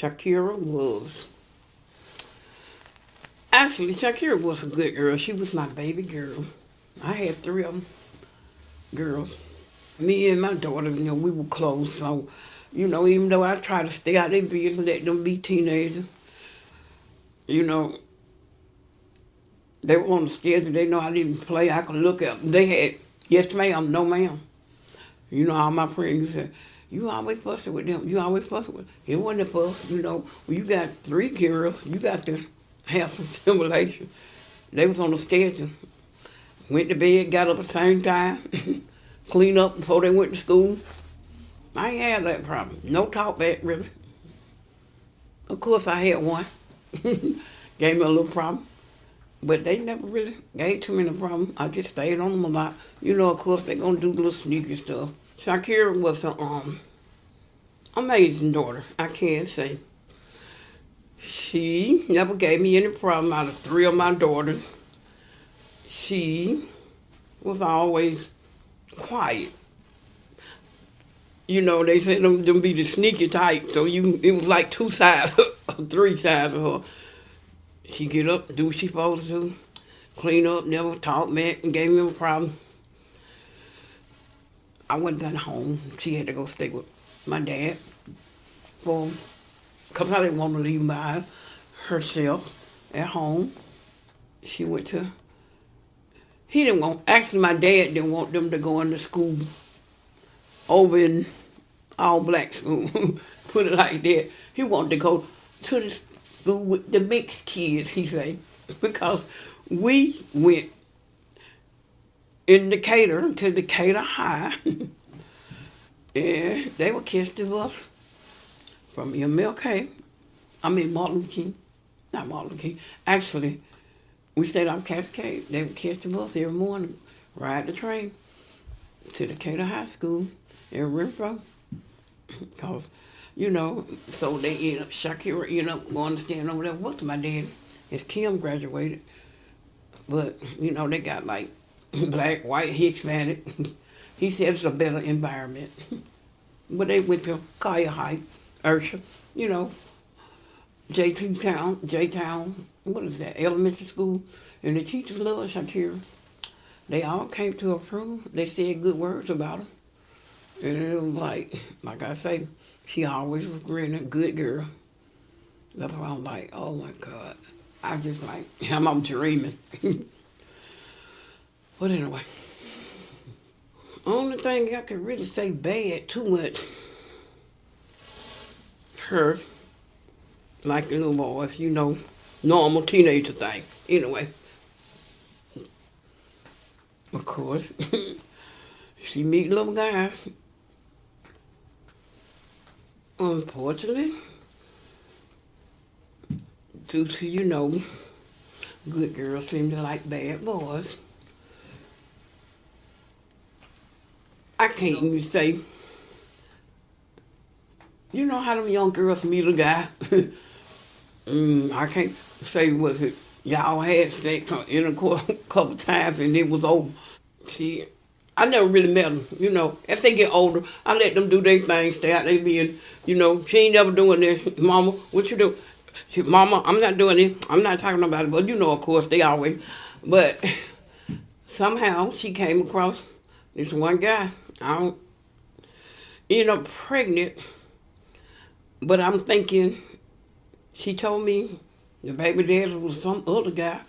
Shakira was... Actually, Shakira was a good girl. She was my baby girl. I had three of them girls. Me and my daughters, we were close. So, even though I try to stay out of their business, let them be teenagers, you know, they were on the schedule. They know I didn't play. I could look up. They had, yes ma'am, no ma'am. All my friends used to say, you always fussing with them. You always fussing with them. It wasn't a fuss. When you got three girls, you got to have some stimulation. They was on the schedule. Went to bed, got up at the same time, clean up before they went to school. I ain't had that problem. No talk back, really. Of course, I had one. Gave me a little problem. But they never really gave too many problems. I just stayed on them a lot. Of course, they going to do little sneaky stuff. Shakira was an amazing daughter, I can say. She never gave me any problem out of three of my daughters. She was always quiet. They said them be the sneaky type, so it was like two sides, or three sides of her. She get up, do what she supposed to, clean up, never talk back, and gave me a problem. I went down home. She had to go stay with my dad because I didn't want to leave by herself at home. She went to, actually my dad didn't want them to go into school over in all black school, put it like that. He wanted to go to the school with the mixed kids, he said, because we went in Decatur to Decatur High, and they would catch the bus from MLK. Martin Luther King. Not Martin Luther King. Actually, we stayed on Cascade. They would catch the bus every morning, ride the train to Decatur High School in Renfro. Because, so they Shakira ended up going to stand over there with my dad as Kim graduated. But, they got like black, white, Hispanic. He said it's a better environment. But they went to Collier High, Ursha, J-Town, what is that, elementary school. And the teachers loved Shakira. They all came to her funeral. They said good words about her. And it was like I say, she always was grinning, good girl. That's why I'm like, oh my God. I just like, I'm dreaming. But anyway, only thing I could really say bad too much, her, like the little boys, normal teenager thing. Anyway, of course, she meet little guys. Unfortunately, due to, good girls seem to like bad boys. I can't even say, how them young girls meet a guy? I can't say, was it y'all had sex or intercourse a couple times and it was over. I never really met them, As they get older, I let them do their thing, stay out there being, she ain't never doing this. Mama, what you do? Mama, I'm not doing it. I'm not talking about it, but of course, they always. But somehow she came across this one guy. I ended up pregnant, but I'm thinking, she told me the baby daddy was some other guy.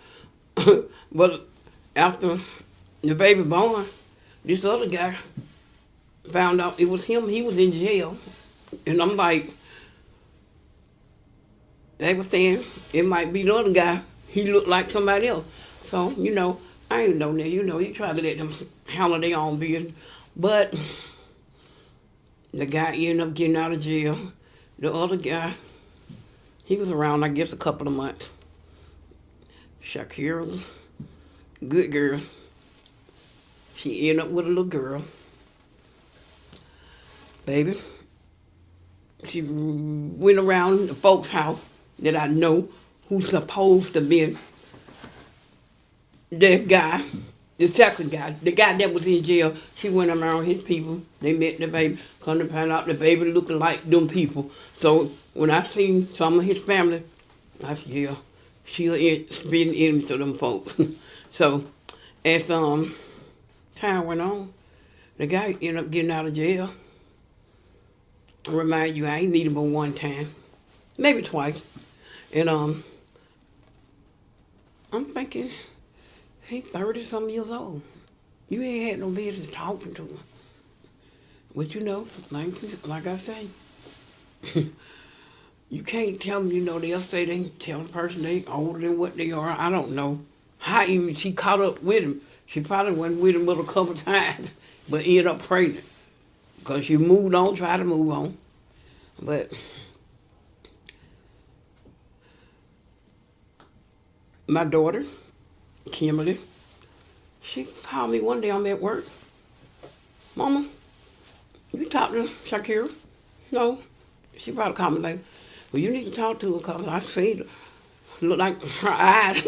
But after the baby born, this other guy found out it was him. He was in jail. And I'm like, they were saying it might be the other guy. He looked like somebody else. So, I ain't know that. You try to let them handle their own business. But the guy ended up getting out of jail. The other guy, he was around, I guess, a couple of months. Shakira, good girl. She ended up with a little girl. Baby, she went around the folks' house that I know who's supposed to be that guy. The second guy, the guy that was in jail, she went around his people. They met the baby. Come to find out the baby looking like them people. So when I seen some of his family, I said, yeah, she'll be an enemy to them folks. So as time went on, the guy ended up getting out of jail. I remind you, I ain't need him but one time, maybe twice. And I'm thinking, he's 30-some years old. You ain't had no business talking to him. But you know, like I say, you can't tell them, they'll say they tell a person they older than what they are. I don't know how even she caught up with him. She probably went with him but a couple times, but ended up pregnant. Because she moved on, tried to move on. But my daughter, Kimberly, she called me one day, I'm at work. Mama, you talk to Shakira? No. She probably called me later. Well, you need to talk to her because I see her. Look like her eyes.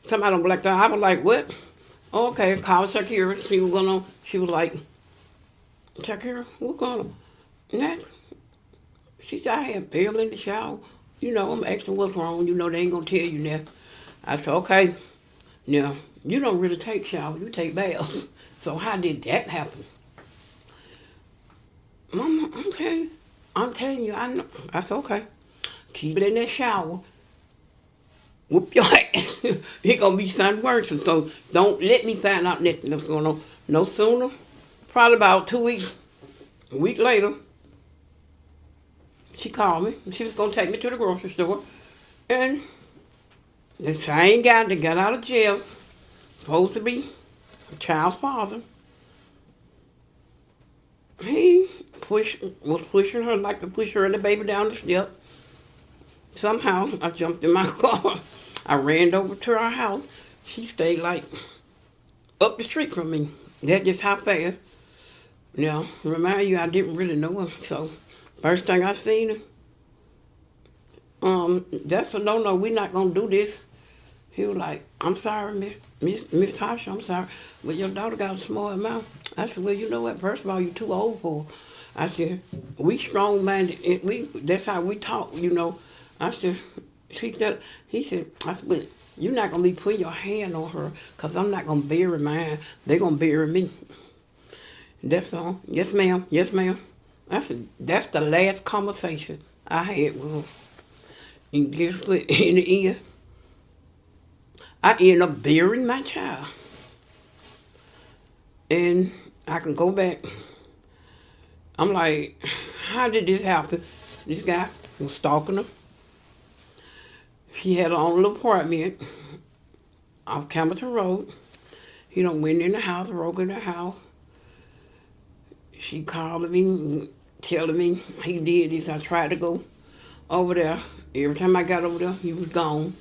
Somebody on black eye. I was like, what? Oh, okay, call Shakira, see what's going on. She was like, Shakira, what's going on? And that's, she said, I had bail in the shower. I'm asking what's wrong. They ain't going to tell you now. I said, okay. Now, you don't really take showers. You take baths. So how did that happen? Mama, I'm telling you, I know. I said, okay. Keep it in that shower. Whoop your ass. It's going to be something worse. So don't let me find out nothing that's going on. No sooner. Probably about 2 weeks. A week later, she called me. She was going to take me to the grocery store. And the same guy that got out of jail, supposed to be a child's father, he was pushing her like to push her and the baby down the step. Somehow, I jumped in my car. I ran over to our house. She stayed like up the street from me. That's just how fast. Now, remind you, I didn't really know him. So, first thing I seen him, that's a no-no. We're not going to do this. He was like, I'm sorry, Miss Tasha, I'm sorry, but your daughter got a small mouth. I said, well, you know what? First of all, you're too old for her. I said, we strong-minded, and that's how we talk, I said, he said, well, you're not going to be putting your hand on her because I'm not going to bury mine. They're going to bury me. That's all. Yes, ma'am. Yes, ma'am. I said, that's the last conversation I had with her. And guess what? In the end, I ended up burying my child. And I can go back. I'm like, how did this happen? This guy was stalking her. She had her own little apartment off Campbellton Road. He done went in the house, broke in the house. She called me, telling me he did this. I tried to go over there. Every time I got over there, he was gone.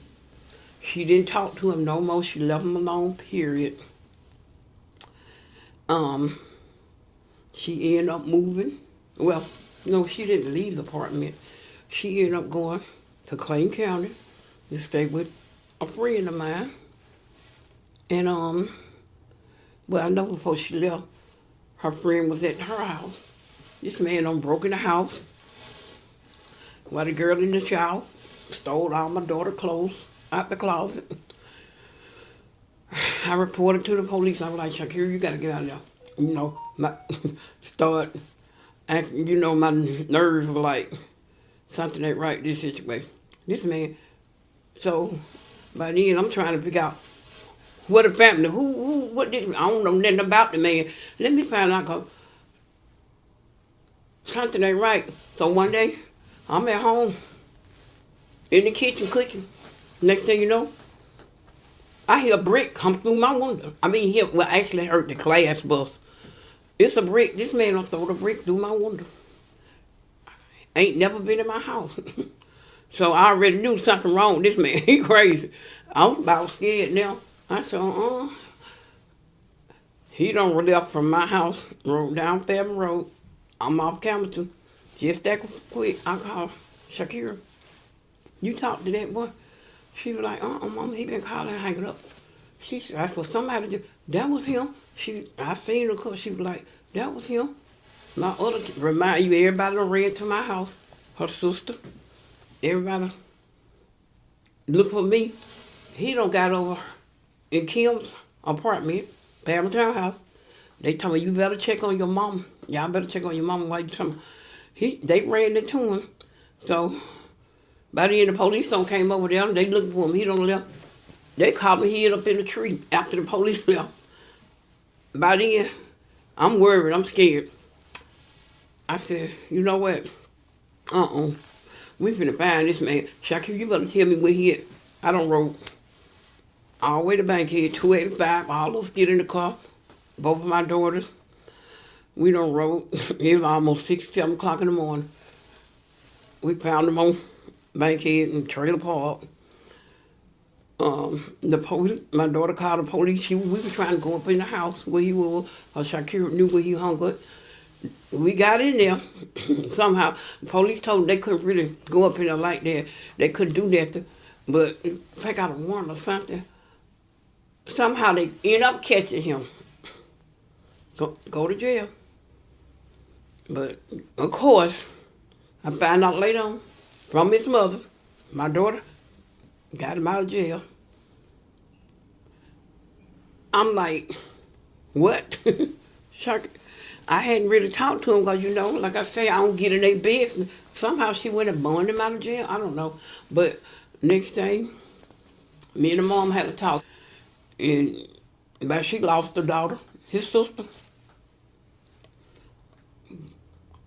She didn't talk to him no more. She left him alone, period. She ended up moving. Well, no, she didn't leave the apartment. She ended up going to Clayton County to stay with a friend of mine. And, well, I know before she left, her friend was at her house. This man done broke in the house while the girl in the shower stole all my daughter's clothes out the closet. I reported to the police. I was like, Shakira, you gotta get out of there. Start acting, my nerves were like, something ain't right this situation. This man, so by then I'm trying to figure out what the family, what did, I don't know nothing about the man. Let me find out, cause something ain't right. So one day, I'm at home, in the kitchen cooking. Next thing you know, I hear a brick come through my window. Actually heard the glass bust. It's a brick. This man done throw the brick through my window. Ain't never been in my house. So I already knew something wrong with this man. He crazy. I'm about scared now. I said, He done left from my house, rode down Fairman Road. I'm off Campbellton. Just that quick, I called Shakira. You talked to that boy? She was like, Mama, he been calling, hanging up. She said, I said, somebody just, that was him. I seen her cause she was like, that was him. My other remind you, everybody done ran to my house. Her sister, everybody look for me. He don't got over in Kim's apartment, Paramount House. They told me you better check on your mom. Y'all better check on your mama while you come. They ran into him. So by the end the police don't came over there. They looking for him. He don't left. They caught me hid up in the tree after the police left. By then, I'm worried. I'm scared. I said, you know what? We finna find this man. Shakira, you better tell me where he at. I don't rode all the way to Bankhead, 285. All of us get in the car. Both of my daughters. We don't rode. It was almost 6, 7 o'clock in the morning. We found him on Bankhead in Trailer Park. The police, my daughter called the police. We were trying to go up in the house where he was. Shakira knew where he hung up. We got in there somehow. The police told them they couldn't really go up in there like that. They couldn't do that. But take out a warrant or something. Somehow they end up catching him. Go to jail. But of course, I found out later on from his mother, my daughter got him out of jail. I'm like, what? I hadn't really talked to him because, like I say, I don't get in their business. Somehow she went and burned him out of jail. I don't know. But next day, me and the mom had a talk. And she lost her daughter, his sister.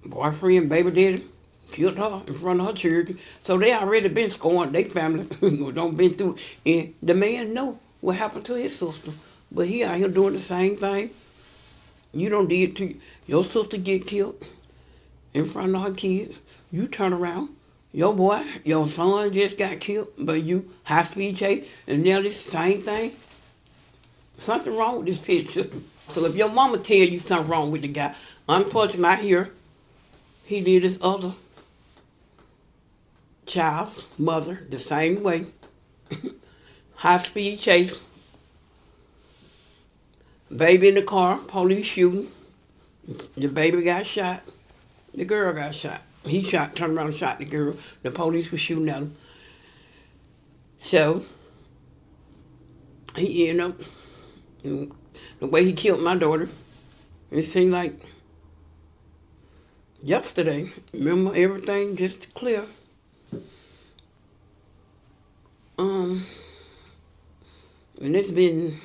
Boyfriend, baby daddy, killed her in front of her children. So they already been scorned. They family don't been through. And the man know what happened to his sister. But he out here doing the same thing. You don't did to your sister get killed in front of her kids. You turn around. Your son just got killed, but you high speed chase, and now this same thing. Something wrong with this picture. So if your mama tell you something wrong with the guy, unfortunately, I hear he did his other child's mother the same way. High speed chase. Baby in the car, police shooting. The baby got shot. The girl got shot. He turned around and shot the girl. The police was shooting at him. So, he ended up, the way he killed my daughter, it seemed like yesterday. Remember, everything just clear. And it's been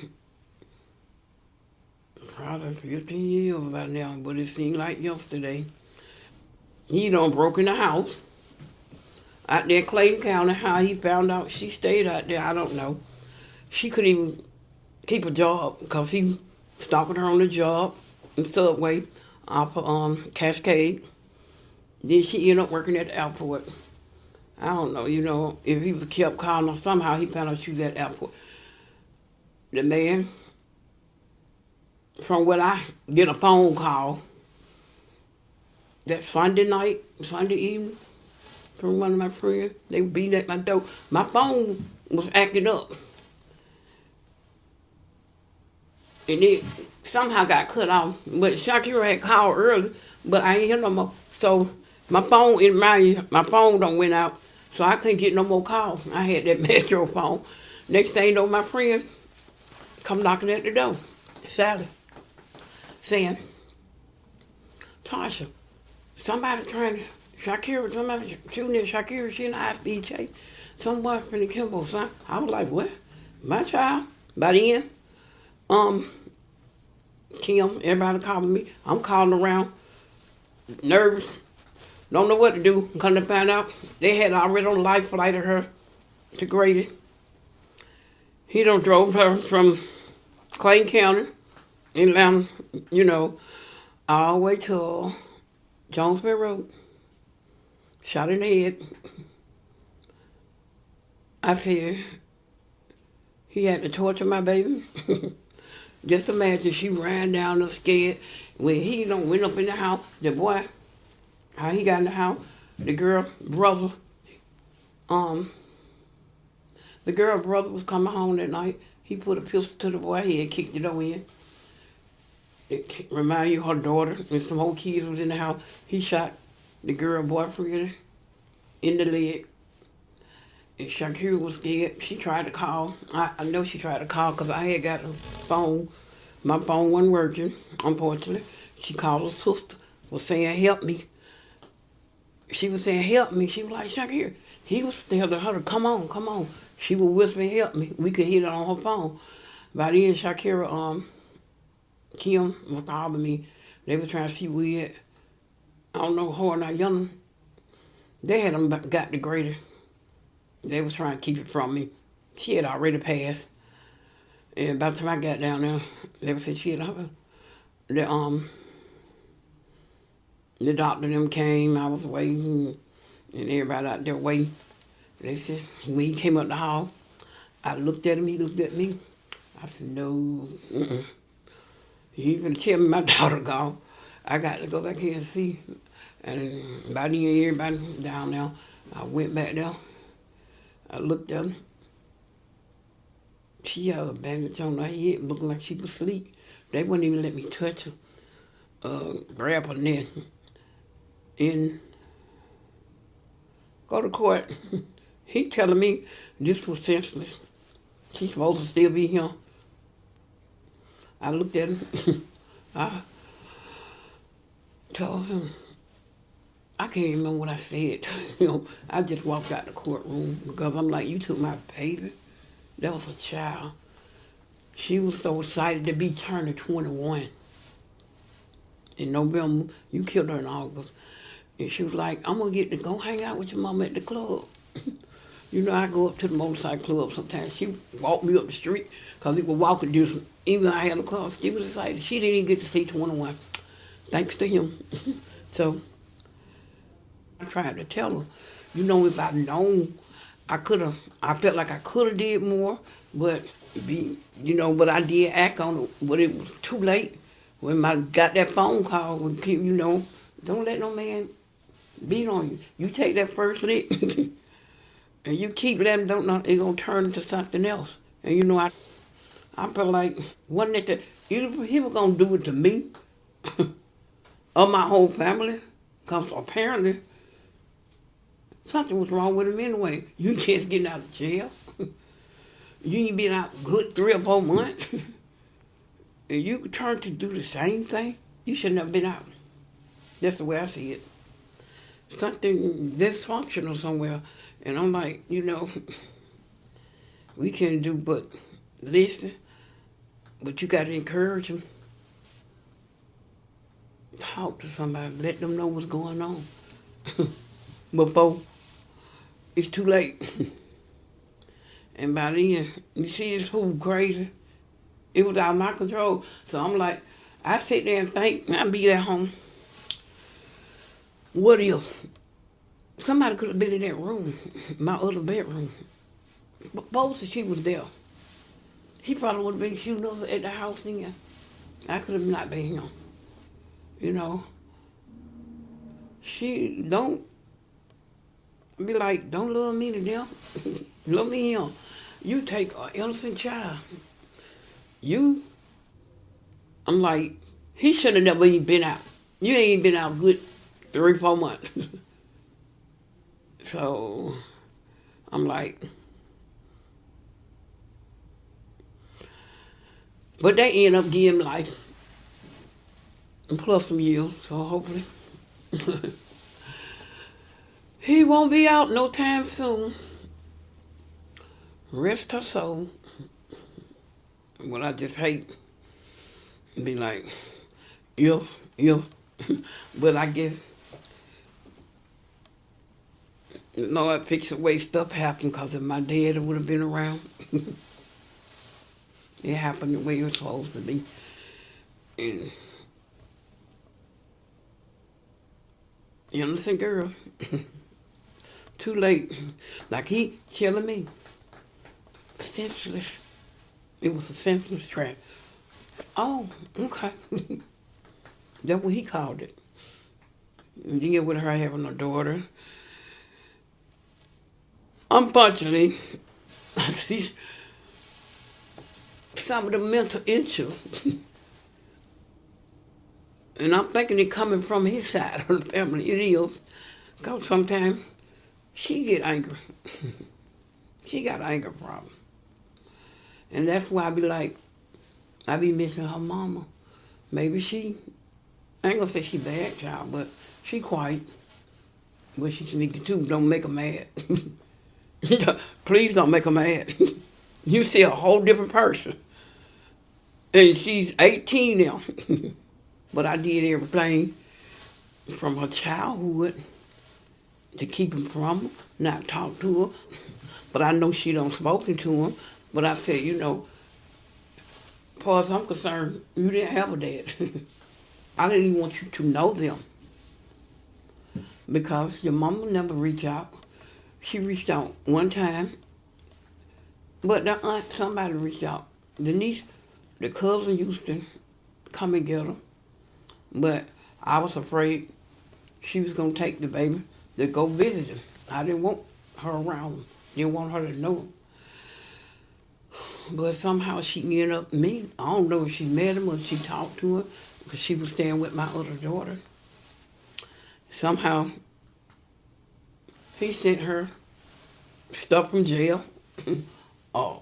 probably 15 years by now, but it seemed like yesterday. He done broke in the house out there in Clayton County. How he found out she stayed out there, I don't know. She couldn't even keep a job because he stalking her on the job in Subway off of Cascade. Then she ended up working at the airport. I don't know, if he was kept calling her, somehow he found out she was at the airport. The man, from what I get a phone call that Sunday evening, from one of my friends. They were beating at my door. My phone was acting up. And it somehow got cut off. But Shakira had called early, but I ain't hear no more. So my phone don't went out. So I couldn't get no more calls. I had that Metro phone. Next thing you know, my friend come knocking at the door, Sally, saying, Tasha, somebody shooting at Shakira, she in the high-speed chase. Some boy from the Kimball, son. I was like, what? My child? By then, Kim, everybody calling me. I'm calling around, nervous, don't know what to do. Come to find out, they had already on life flighted her to Grady. He done drove her from Clayton County, Atlanta, all the way to Jonesville Road. Shot in the head. I said, he had to torture my baby. Just imagine, she ran down the scared. When he went up in the house, the boy, how he got in the house, the girl brother was coming home that night. He put a pistol to the boy's head, kicked the door in. It remind you her daughter and some old kids was in the house. He shot the girl boyfriend in the leg. And Shakira was scared. She tried to call. I know she tried to call because I had got a phone. My phone wasn't working, unfortunately. She called her sister, was saying, help me. She was saying, help me. She was like, Shakira. He was telling her to come on, come on. She was whispering, help me. We could hear it on her phone. By then, Shakira, Kim was calling me. They were trying to see where, I don't know, her and our young, they had them got the greater. They was trying to keep it from me. She had already passed. And by the time I got down there, they would say she had the doctor them came, I was waiting, and everybody out there waiting. They said, when he came up the hall, I looked at him, he looked at me. I said, no, he gonna tell me my daughter gone. I got to go back here and see. And by then, everybody down there, I went back there. I looked at her. She had a bandage on her head, looking like she was asleep. They wouldn't even let me touch her, grab her neck, and go to court. He telling me this was senseless. She's supposed to still be here. I looked at him. I told him, I can't even remember what I said. I just walked out the courtroom because I'm like, you took my baby. That was a child. She was so excited to be turning 21. In November, you killed her in August. And she was like, I'm going to get to go hang out with your mama at the club. I go up to the motorcycle club sometimes. She walked me up the street because we were walking distance. Even though I had a car, she was excited. She didn't even get to see 21. Thanks to him. So I tried to tell her, if I'd known, I felt like I could have did more, but but I did act on it, but it was too late. When I got that phone call, don't let no man beat on you. You take that first lick, and you keep letting them know it's going to turn into something else. And I felt like, wasn't it that either he was going to do it to me or my whole family, because apparently something was wrong with him anyway. You just getting out of jail. You ain't been out good 3 or 4 months. And you turn to do the same thing. You should never been out. That's the way I see it. Something dysfunctional somewhere. And I'm like, we can't do but listen. But you got to encourage them. Talk to somebody. Let them know what's going on. Before it's too late. And by then, you see this fool crazy. It was out of my control. So I'm like, I sit there and think, I be at home. What if somebody could have been in that room, my other bedroom? Both of she was there. He probably would have been shooting us at the house then. I could have not been here. She don't be like, don't love me to death. Love me here. You take an innocent child. I'm like, he shouldn't have never even been out. You ain't been out good 3, 4 months. So, I'm like, but they end up giving him life. And plus some years, so hopefully. He won't be out no time soon. Rest her soul. What I just hate, be like, if, but I guess, Lord fix the way stuff happened, because if my dad would have been around, it happened the way it was supposed to be. And innocent girl, too late. Like he telling me, senseless. It was a senseless trap. Oh, okay. That's what he called it. And then with her having a daughter. Unfortunately, some of the mental issues. And I'm thinking it coming from his side of the family. It is. Because sometimes she get angry. She got an anger problem. And that's why I be like, I be missing her mama. Maybe she, I ain't gonna say she bad child, but she quiet. But she sneaky too. Don't make her mad. Please don't make her mad. You see a whole different person. And she's 18 now. But I did everything from her childhood to keep him from her, not talk to her. But I know she don't spoken to him. But I said, as far as I'm concerned, you didn't have a dad. I didn't even want you to know them. Because your mama never reached out. She reached out one time. But the aunt, somebody reached out. The niece, the cousin used to come and get her. But I was afraid she was going to take the baby to go visit him. I didn't want her around him. Didn't want her to know him. But somehow she ended up me. I don't know if she met him or she talked to her because she was staying with my other daughter. Somehow he sent her stuff from jail, a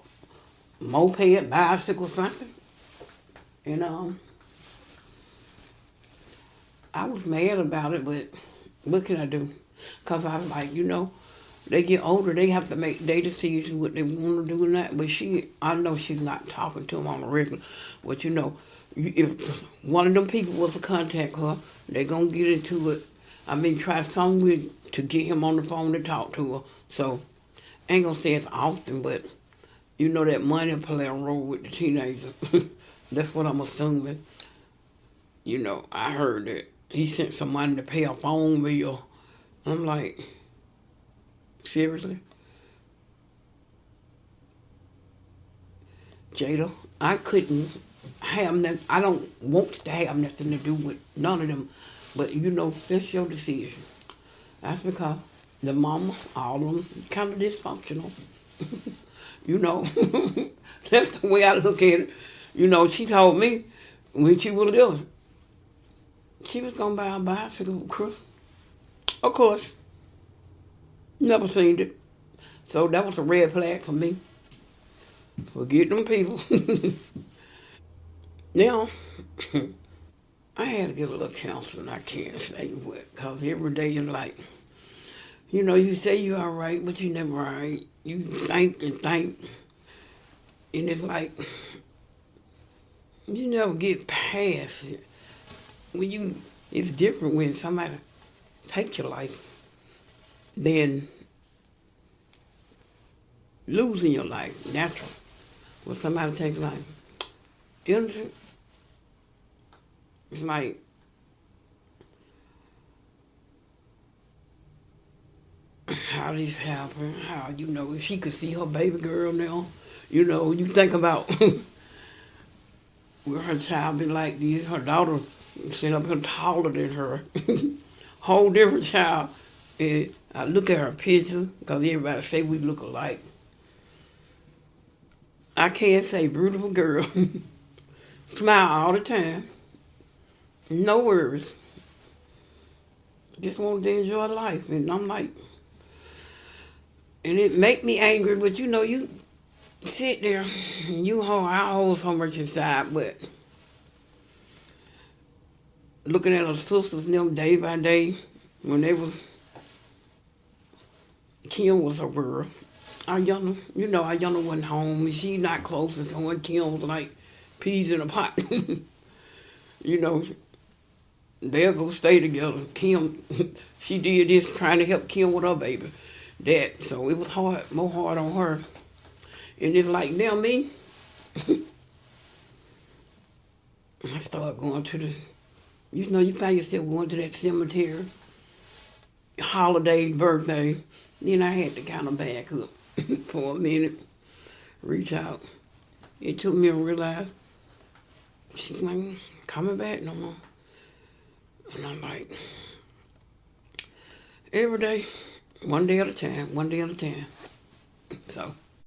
moped, bicycle, something. And I was mad about it, but what can I do? Because I was like, they get older, they have to make their decisions what they want to do and that. But I know she's not talking to him on a regular. But if one of them people was to contact her, they going to get into it. Try some way to get him on the phone to talk to her. So, ain't going to say it's often, but that money play a role with the teenagers. That's what I'm assuming. I heard that he sent some money to pay a phone bill. I'm like, seriously? Jada, I couldn't have nothing. I don't want to have nothing to do with none of them. But that's your decision. That's because the mama, all of them, kind of dysfunctional. That's the way I look at it. She told me when she was little, she was going to buy a bicycle for Christmas. Of course, never seen it. So that was a red flag for me. Forget them people. Now, I had to get a little counseling. I can't say what, because every day is like, you say you're all right, but you never all right. You think and think. And it's like, you never get past it. It's different when somebody takes your life than losing your life, natural. When somebody takes life, innocent, it's like, how this happened, how, if she could see her baby girl now, you think about will her child be like this, her daughter sit up here taller than her, whole different child. And I look at her picture, because everybody say we look alike. I can't say beautiful girl. Smile all the time. No worries. Just want to enjoy life. And I'm like, and it make me angry, but you sit there and I hold so much inside, but looking at her sisters and them day by day, when Kim was a girl. Our younger wasn't home, and she not close to someone. Kim was like peas in a pot. They'll go stay together. Kim, she did this trying to help Kim with her baby. So it was more hard on her. And it's like, now me, I started going to you find yourself going to that cemetery, holiday, birthday. Then I had to kind of back up for a minute, reach out. It took me to realize she's not coming back no more. And I'm like, every day, one day at a time, one day at a time. So